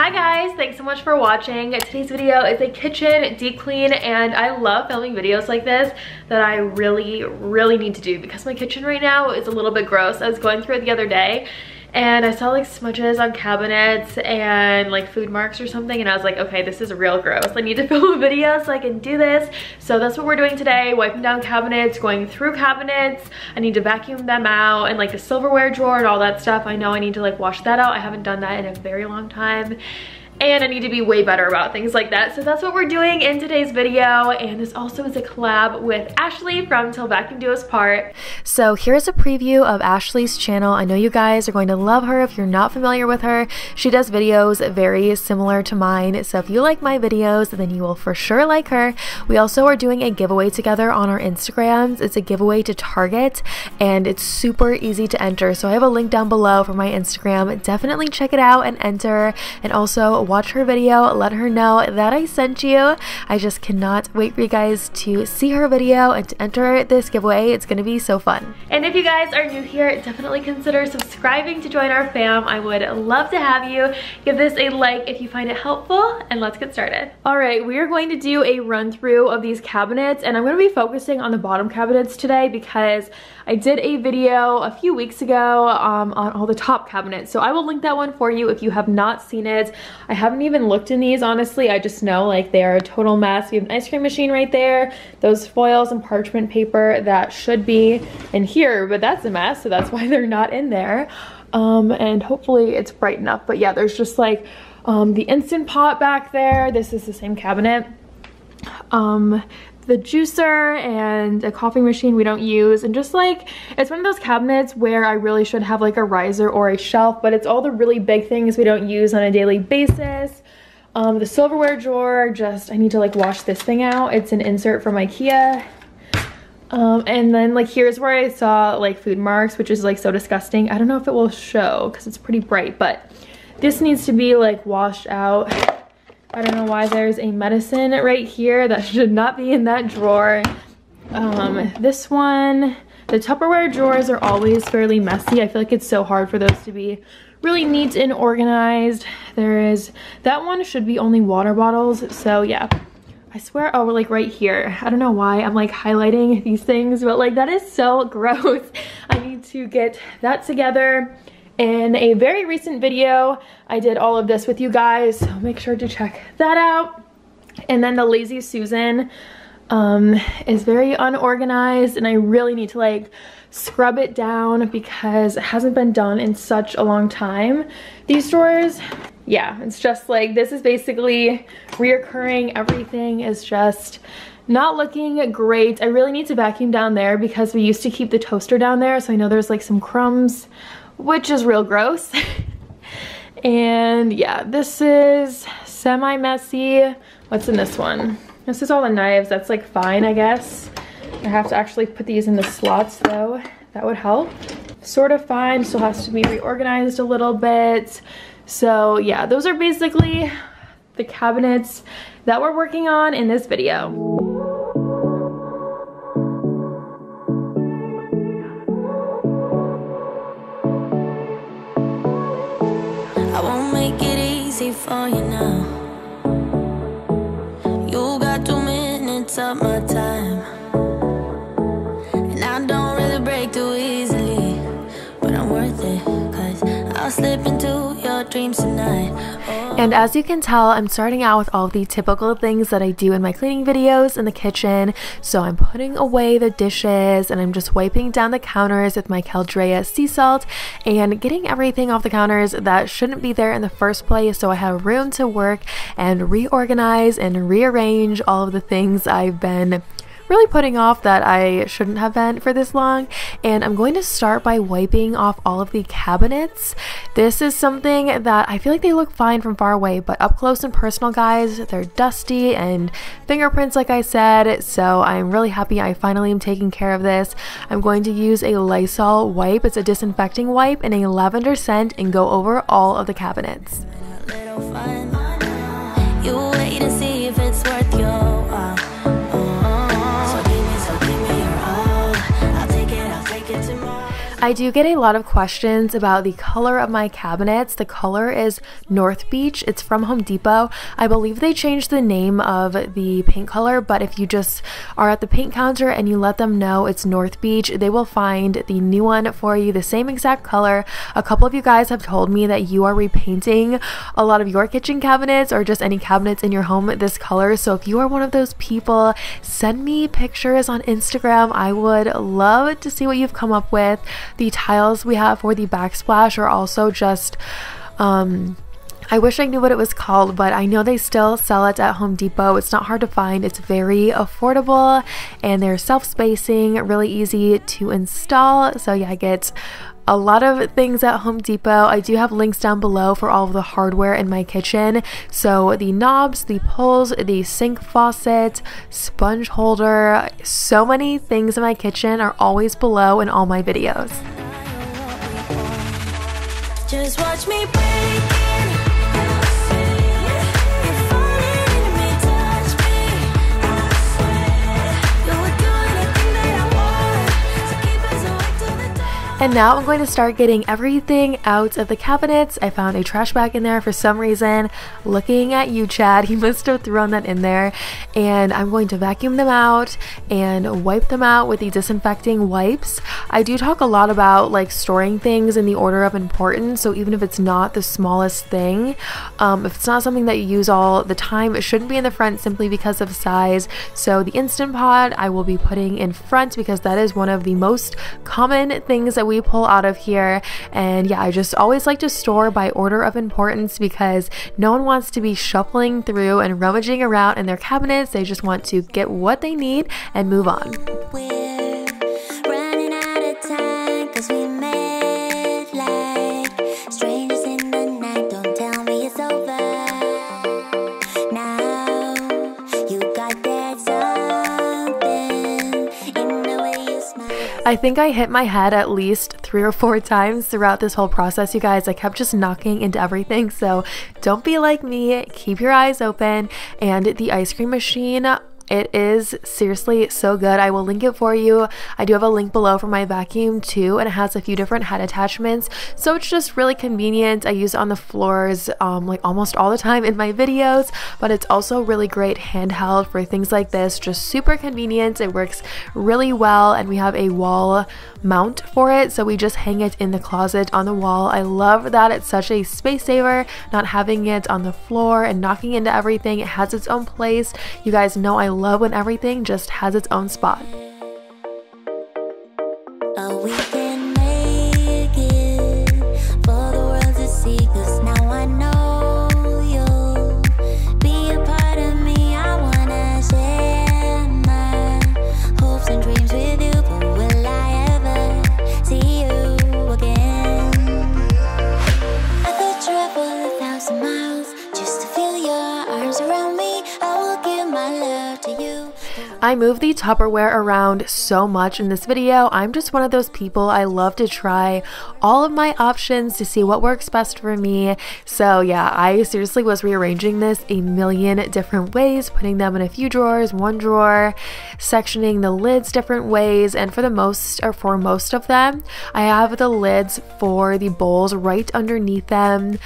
Hi guys, thanks so much for watching. Today's video is a kitchen deep clean, and I love filming videos like this that I really need to do because my kitchen right now is a little bit gross. I was going through it the other day and I saw like smudges on cabinets and like food marks or something, and I was like, okay, this is real gross. I need to film a video so I can do this. So that's what we're doing today, wiping down cabinets, going through cabinets. I need to vacuum them out, and like the silverware drawer and all that stuff. I know I need to like wash that out. I haven't done that in a very long time. And I need to be way better about things like that. So that's what we're doing in today's video. And this also is a collab with Ashley from Till Vacuum Do Us Part. So here's a preview of Ashley's channel. I know you guys are going to love her if you're not familiar with her. She does videos very similar to mine. So if you like my videos, then you will for sure like her. We also are doing a giveaway together on our Instagrams. It's a giveaway to Target and it's super easy to enter. So I have a link down below for my Instagram. Definitely check it out and enter. And also watch her video, let her know that I sent you. I just cannot wait for you guys to see her video and to enter this giveaway. It's gonna be so fun. And if you guys are new here, definitely consider subscribing to join our fam. I would love to have you. Give this a like if you find it helpful, and let's get started. All right, we are going to do a run through of these cabinets, and I'm going to be focusing on the bottom cabinets today because I did a video a few weeks ago on all the top cabinets. So I will link that one for you if you have not seen it. I haven't even looked in these, honestly. I just know like they are a total mess. We have an ice cream machine right there, those foils and parchment paper that should be in here, but that's a mess, so that's why they're not in there. And hopefully it's bright enough. But yeah, there's just like the Instant Pot back there. This is the same cabinet. The juicer and a coffee machine we don't use, and just like it's one of those cabinets where I really should have like a riser or a shelf, but it's all the really big things we don't use on a daily basis. The silverware drawer, just I need to like wash this thing out. It's an insert from IKEA. And then like here's where I saw like food marks, which is like so disgusting. I don't know if it will show because it's pretty bright, but this needs to be like washed out. I don't know why there's a medicine right here that should not be in that drawer. This one, the Tupperware drawers are always fairly messy. I feel like it's so hard for those to be really neat and organized. That one should be only water bottles. So yeah, I swear, oh, like right here. I don't know why I'm like highlighting these things, but like that is so gross. I need to get that together. In a very recent video, I did all of this with you guys, so make sure to check that out. And then the Lazy Susan is very unorganized, and I really need to like scrub it down because it hasn't been done in such a long time. These drawers, yeah, it's just like this is basically reoccurring. Everything is just not looking great. I really need to vacuum down there because we used to keep the toaster down there, so I know there's like some crumbs, which is real gross. And yeah, this is semi-messy. What's in this one? This is all the knives. That's like fine, I guess. I have to actually put these in the slots though. That would help. Sort of fine, still has to be reorganized a little bit. So yeah, those are basically the cabinets that we're working on in this video. I won't make it easy for you now. You got 2 minutes of my time, and I don't really break too easily, but I'm worth it, 'cause I'll slip into your dreams tonight. And as you can tell, I'm starting out with all the typical things that I do in my cleaning videos in the kitchen. So I'm putting away the dishes, and I'm just wiping down the counters with my Caldrea sea salt and getting everything off the counters that shouldn't be there in the first place, so I have room to work and reorganize and rearrange all of the things I've been really putting off that I shouldn't have been for this long. And I'm going to start by wiping off all of the cabinets. This is something that I feel like they look fine from far away, but up close and personal, guys, they're dusty and fingerprints like I said. So I'm really happy I finally am taking care of this. I'm going to use a Lysol wipe. It's a disinfecting wipe in a lavender scent and go over all of the cabinets. You wait and see if it's worth your while. I I do get a lot of questions about the color of my cabinets. The color is North Beach. It's from Home Depot. I believe they changed the name of the paint color, but if you just are at the paint counter and you let them know it's North Beach, they will find the new one for you, the same exact color. A couple of you guys have told me that you are repainting a lot of your kitchen cabinets or just any cabinets in your home this color. So if you are one of those people, send me pictures on Instagram. I would love to see what you've come up with. The tiles we have for the backsplash are also just I wish I knew what it was called, but I know they still sell it at Home Depot. It's not hard to find. It's very affordable and they're self-spacing, really easy to install. So yeah, I get a lot of things at Home Depot. I do have links down below for all of the hardware in my kitchen. So the knobs, the pulls, the sink faucet, sponge holder, so many things in my kitchen are always below in all my videos. Just watch me break it. And now I'm going to start getting everything out of the cabinets. I found a trash bag in there for some reason. Looking at you, Chad, he must have thrown that in there. And I'm going to vacuum them out and wipe them out with the disinfecting wipes. I do talk a lot about like storing things in the order of importance. So even if it's not the smallest thing, if it's not something that you use all the time, it shouldn't be in the front simply because of size. So the Instant Pot I will be putting in front because that is one of the most common things that we pull out of here. And yeah, I just always like to store by order of importance because no one wants to be shuffling through and rummaging around in their cabinets. They just want to get what they need and move on. We're running out of time 'cause we met like strangers in the night. Don't tell me it's over now. You got that something in the way you smile. I think I hit my head at least 3 or 4 times throughout this whole process, you guys. I kept just knocking into everything, so don't be like me. Keep your eyes open. And the ice cream machine, it is seriously so good. I will link it for you. I do have a link below for my vacuum too, and it has a few different head attachments, so it's just really convenient. I use it on the floors like almost all the time in my videos, but it's also really great handheld for things like this. Just super convenient. It works really well, and we have a wall mount for it, so we just hang it in the closet on the wall. I love that. It's such a space saver, not having it on the floor and knocking into everything. It has its own place. You guys know I love when everything just has its own spot. Oh, we can make it for the world to see, 'cause now I know you'll be a part of me. I wanna share my hopes and dreams with you, but will I ever see you again? I could travel 1,000 miles just to feel your arms around me. I will give my love to you. I move the Tupperware around so much in this video. I'm just one of those people. I love to try all of my options to see what works best for me. So yeah, I seriously was rearranging this a million different ways, putting them in a few drawers, one drawer, sectioning the lids different ways, and for most of them, I have the lids for the bowls right underneath them.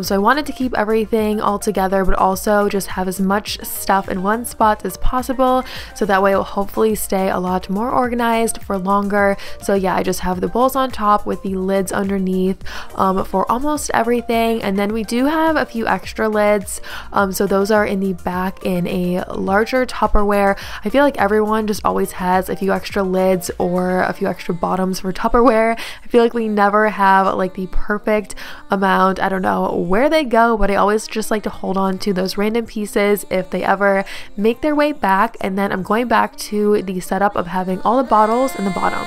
So I wanted to keep everything all together, but also just have as much stuff in one spot as possible, so that way it will hopefully stay a lot more organized for longer. So yeah, I just have the bowls on top with the lids underneath for almost everything. And then we do have a few extra lids, so those are in the back in a larger Tupperware. I feel like everyone just always has a few extra lids or a few extra bottoms for Tupperware. I feel like we never have like the perfect amount. I don't know where they go, but I always just like to hold on to those random pieces if they ever make their way back. And then I'm going back to the setup of having all the bottles in the bottom.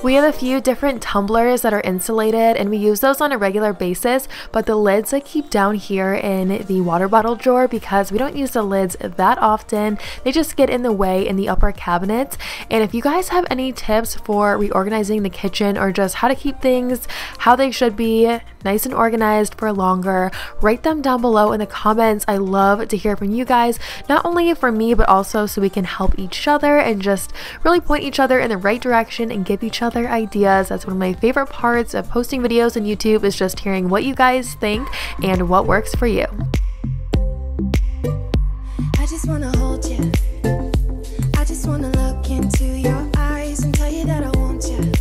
We have a few different tumblers that are insulated and we use those on a regular basis, but the lids I keep down here in the water bottle drawer because we don't use the lids that often. They just get in the way in the upper cabinets. And if you guys have any tips for reorganizing the kitchen or just how to keep things how they should be, nice and organized for longer, write them down below in the comments. I love to hear from you guys, not only for me but also so we can help each other and just really point each other in the right direction and give each other ideas. That's one of my favorite parts of posting videos on YouTube, is just hearing what you guys think and what works for you. I just wanna hold you. I just wanna look into your eyes and tell you that I want you.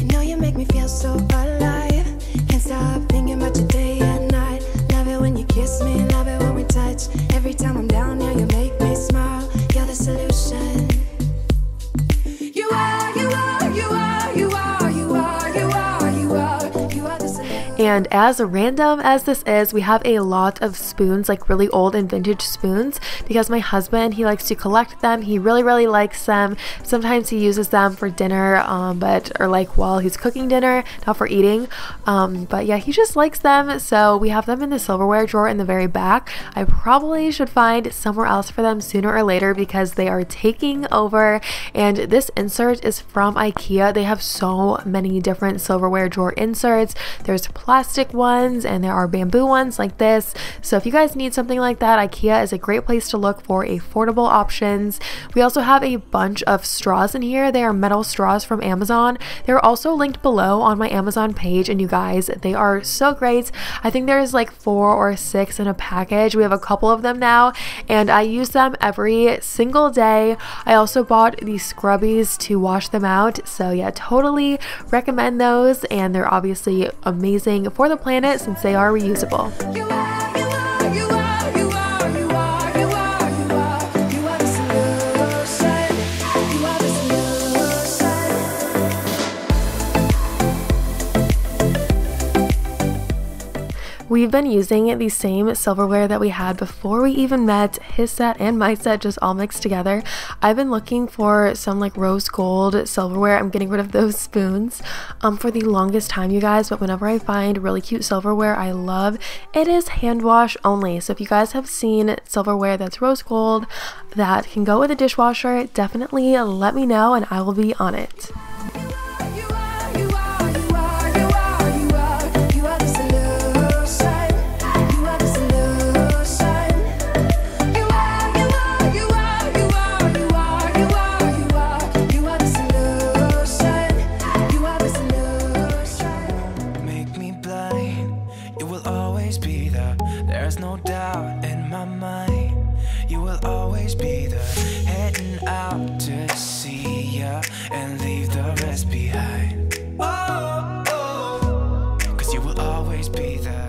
You know you make me feel so alive. Can't stop thinking about you day and night. Love it when you kiss me, love it when we touch. Every time I'm down here, you make me smile. You're the solution. You are, you are, you are, you are, you are, you are, you are, you are the solution. And as random as this is, we have a lot of spoons, like really old and vintage spoons, because my husband, he likes to collect them. He really likes them. Sometimes he uses them for dinner, or like while he's cooking dinner, not for eating. But yeah, he just likes them. So we have them in the silverware drawer in the very back. I probably should find somewhere else for them sooner or later because they are taking over. And this insert is from IKEA. They have so many different silverware drawer inserts. There's plastic ones and there are bamboo ones like this. So if you guys need something like that, IKEA is a great place to look for affordable options. We also have a bunch of straws in here. They are metal straws from Amazon. They're also linked below on my Amazon page, and you guys, they are so great. I think there's like 4 or 6 in a package. We have a couple of them now and I use them every single day. I also bought these scrubbies to wash them out. So yeah, totally recommend those, and they're obviously amazing for the planet since they are reusable. You are, you are, you are, you are, you are, you are, you are, you are the solution. You are the solution. We've been using the same silverware that we had before we even met. His set and my set just all mixed together. I've been looking for some like rose gold silverware. I'm getting rid of those spoons for the longest time, you guys, but whenever I find really cute silverware I love, it is hand wash only. So if you guys have seen silverware that's rose gold that can go with a dishwasher, definitely let me know and I will be on it. There's no doubt in my mind, you will always be there, heading out to see ya and leave the rest behind. Oh, oh, 'cause you will always be there.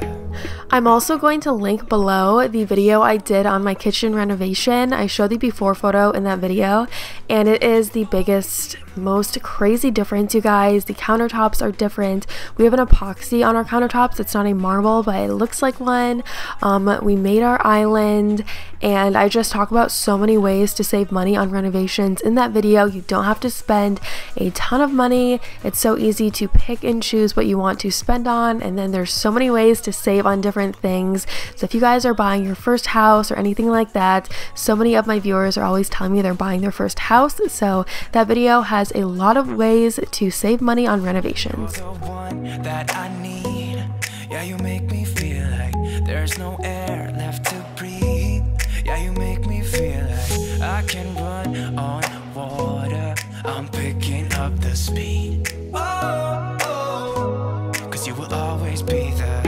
I'm also going to link below the video I did on my kitchen renovation. I showed the before photo in that video and it is the biggest, most crazy difference, you guys. The countertops are different. We have an epoxy on our countertops. It's not a marble, but it looks like one. We made our island, and I just talk about so many ways to save money on renovations in that video. You don't have to spend a ton of money. It's so easy to pick and choose what you want to spend on, and then there's so many ways to save on different things. So if you guys are buying your first house or anything like that, so many of my viewers are always telling me they're buying their first house. So that video has a lot of ways to save money on renovations. You're the one that I need. Yeah, you make me feel like there's no air left to breathe. Yeah, you make me feel like I can run on water. I'm picking up the speed. Oh, oh, 'cause you will always be there.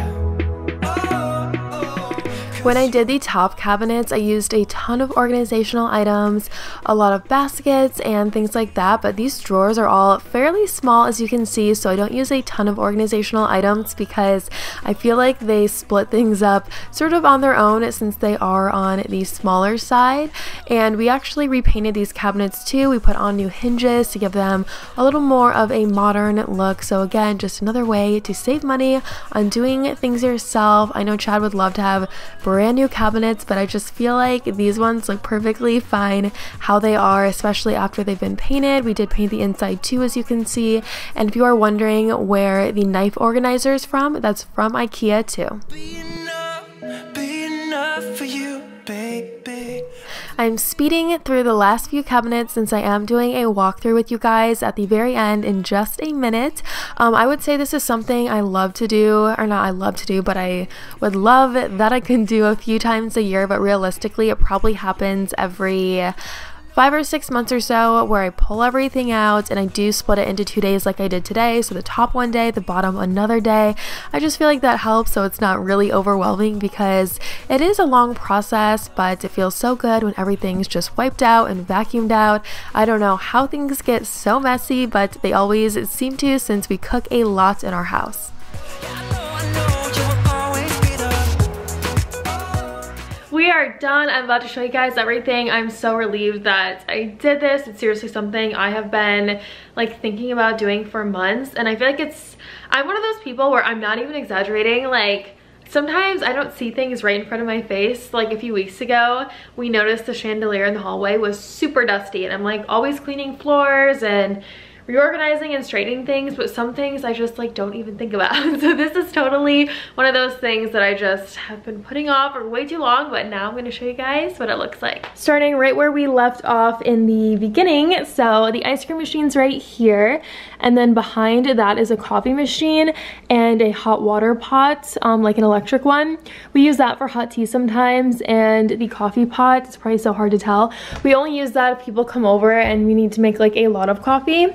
When I did the top cabinets, I used a ton of organizational items, a lot of baskets and things like that, but these drawers are all fairly small, as you can see, so I don't use a ton of organizational items because I feel like they split things up sort of on their own since they are on the smaller side. And we actually repainted these cabinets too. We put on new hinges to give them a little more of a modern look. So again, just another way to save money on doing things yourself. I know Chad would love to have brand new cabinets, but I just feel like these ones look perfectly fine how they are, especially after they've been painted. We did paint the inside too, as you can see. And if you are wondering where the knife organizer is from, that's from IKEA too. Be enough for you, baby. I'm speeding through the last few cabinets since I am doing a walkthrough with you guys at the very end in just a minute. I would say this is something I love to do, or not I love to do, but I would love that I can do a few times a year, but realistically it probably happens every 5 or 6 months or so, where I pull everything out and I do split it into 2 days like I did today. So the top one day, the bottom another day. I just feel like that helps so it's not really overwhelming, because it is a long process, but it feels so good when everything's just wiped out and vacuumed out. I don't know how things get so messy, but they always seem to, since we cook a lot in our house. We are done. I'm about to show you guys everything. I'm so relieved that I did this. It's seriously something I have been like thinking about doing for months, and I feel like I'm one of those people where I'm not even exaggerating. Like, sometimes I don't see things right in front of my face. Like a few weeks ago, we noticed the chandelier in the hallway was super dusty, and I'm like always cleaning floors and reorganizing and straightening things, but some things I just like don't even think about. So this is totally one of those things that I just have been putting off for way too long, but now I'm going to show you guys what it looks like. Starting right where we left off in the beginning, so the ice cream machine's right here, and then behind that is a coffee machine and a hot water pot, like an electric one. We use that for hot tea sometimes, and the coffee pot, it's probably so hard to tell, we only use that if people come over and we need to make like a lot of coffee.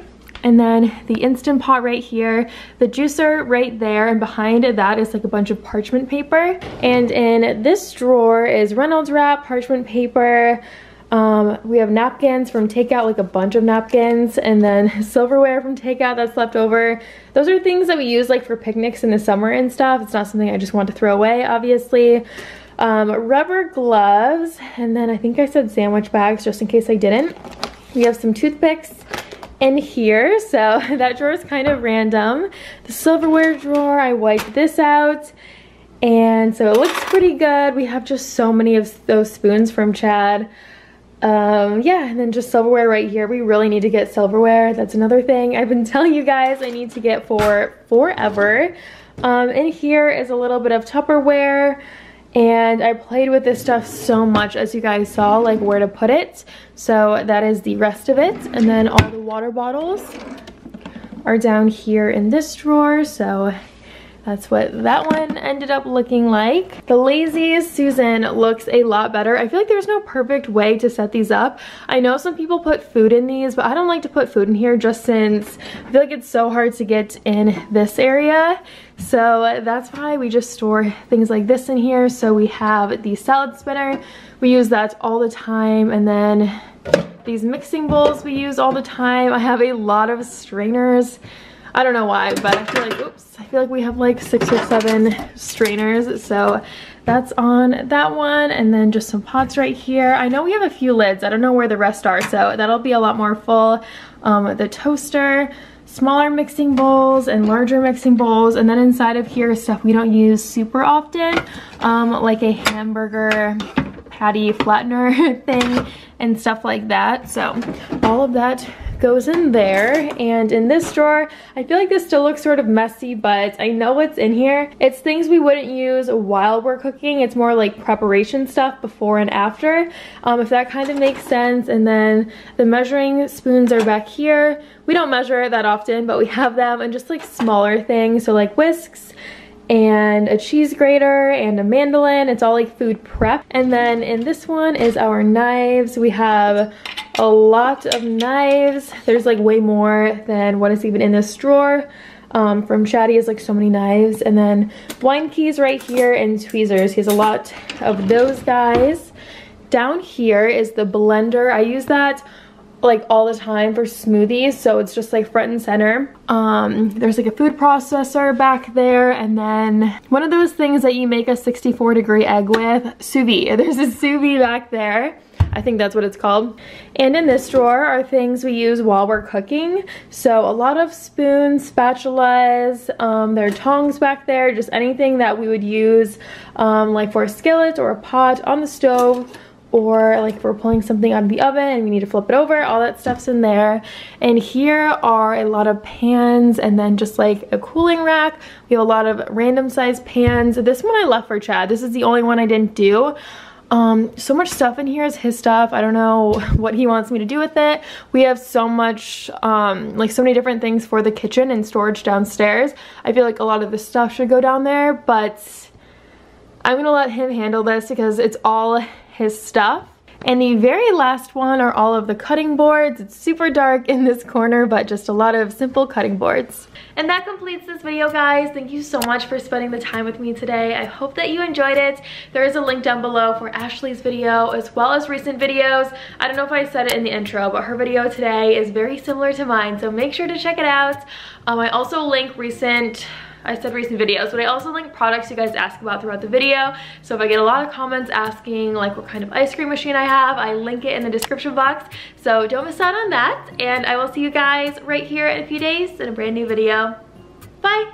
And then the Instant Pot right here, the juicer right there, and behind that is like a bunch of parchment paper. And in this drawer is Reynolds wrap, parchment paper. We have napkins from takeout, like a bunch of napkins, and then silverware from takeout that's left over. Those are things that we use like for picnics in the summer and stuff. It's not something I just want to throw away, obviously. Rubber gloves, and then I think I said sandwich bags just in case I didn't. We have some toothpicks in here, so that drawer is kind of random. The silverware drawer, I wiped this out, and so it looks pretty good. We have just so many of those spoons from Chad. Yeah, and then just silverware right here. We really need to get silverware. That's another thing I've been telling you guys I need to get for forever. In here is a little bit of Tupperware, and I played with this stuff so much, as you guys saw, like where to put it. So that is the rest of it. And then all the water bottles are down here in this drawer. So that's what that one ended up looking like. The Lazy Susan looks a lot better. I feel like there's no perfect way to set these up. I know some people put food in these, but I don't like to put food in here just since I feel like it's so hard to get in this area. So that's why we just store things like this in here. So we have the salad spinner. We use that all the time. And then these mixing bowls we use all the time. I have a lot of strainers. I don't know why, but I feel like, oops, I feel like we have like 6 or 7 strainers. So that's on that one. And then just some pots right here. I know we have a few lids. I don't know where the rest are, so that'll be a lot more full. The toaster, smaller mixing bowls and larger mixing bowls, and then inside of here is stuff we don't use super often, like a hamburger patty flattener thing and stuff like that. So all of that goes in there. And in this drawer, I feel like this still looks sort of messy, but I know what's in here. It's things we wouldn't use while we're cooking. It's more like preparation stuff before and after, if that kind of makes sense. And then the measuring spoons are back here. We don't measure that often, but we have them, and just like smaller things, so like whisks and a cheese grater and a mandolin. It's all like food prep. And then in this one is our knives. We have a lot of knives. There's like way more than what is even in this drawer. From Chatty is like so many knives. And then wine keys right here and tweezers. He has a lot of those guys. Down here is the blender. I use that like all the time for smoothies, so it's just like front and center. There's like a food processor back there, and then one of those things that you make a 64-degree egg with, sous vide. There's a sous vide back there. I think that's what it's called. And in this drawer are things we use while we're cooking. So a lot of spoons, spatulas, there are tongs back there, just anything that we would use like for a skillet or a pot on the stove, or like if we're pulling something out of the oven and we need to flip it over, all that stuff's in there. And here are a lot of pans, and then just like a cooling rack. We have a lot of random size pans. This one I left for Chad. This is the only one I didn't do. So much stuff in here is his stuff. I don't know what he wants me to do with it. We have so much, like so many different things for the kitchen and storage downstairs. I feel like a lot of the stuff should go down there, but I'm gonna let him handle this because it's all his stuff. And the very last one are all of the cutting boards. It's super dark in this corner, but just a lot of simple cutting boards. And that completes this video, guys. Thank you so much for spending the time with me today. I hope that you enjoyed it. There is a link down below for Ashley's video as well as recent videos. I don't know if I said it in the intro, but her video today is very similar to mine, so make sure to check it out. I also link recent videos, but I also link products you guys ask about throughout the video. So if I get a lot of comments asking like what kind of ice cream machine I have, I link it in the description box. So don't miss out on that. And I will see you guys right here in a few days in a brand new video. Bye!